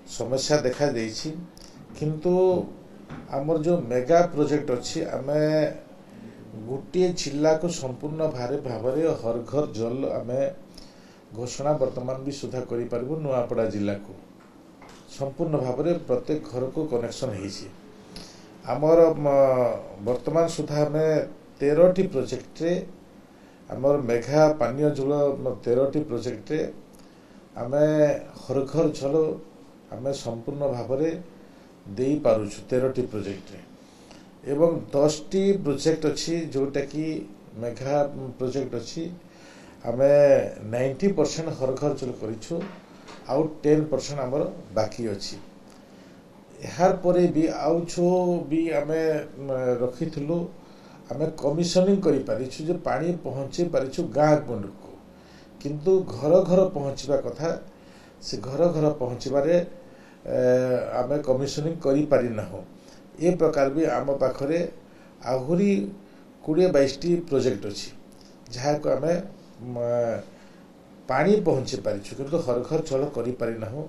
समस्या देखा देइछि किंतु आमर जो मेगा प्रोजेक्ट अच्छी आम गोटे जिला को संपूर्ण भाव हर घर जल आम घोषणा वर्तमान भी सुधा कर नुआपड़ा जिला को संपूर्ण भाव प्रत्येक घर को कनेक्शन होमर वर्तमान सुधा आम 13टी प्रोजेक्ट आमर मेघा पानीय जल 13टी प्रोजेक्ट आम हर घर जल आम संपूर्ण भाव दे पारुछु 13टी प्रोजेक्ट एवं 10टी प्रोजेक्ट अच्छी जोटा कि मेघा प्रोजेक्ट अच्छी आम 90% हर घर जल करूँ आउ 10% आमर बाकी अच्छी यार परे भी आउ जो भी आम रखीलु आम कमिशनिंग करि पारिछु जे पानी पहुँचे पारिछु गाँ गंड को किंतु घर घर पहुँचवा कथा से घर घर पहुँचबारे आम कमिशनिंग करि पारि नाहु ए प्रकार भी आम पाखरे आहुरी 20-22टी प्रोजेक्ट अच्छी जहाँ को आम पानी पहुँची पारिछु किंतु हर घर जल करि पारि नाहु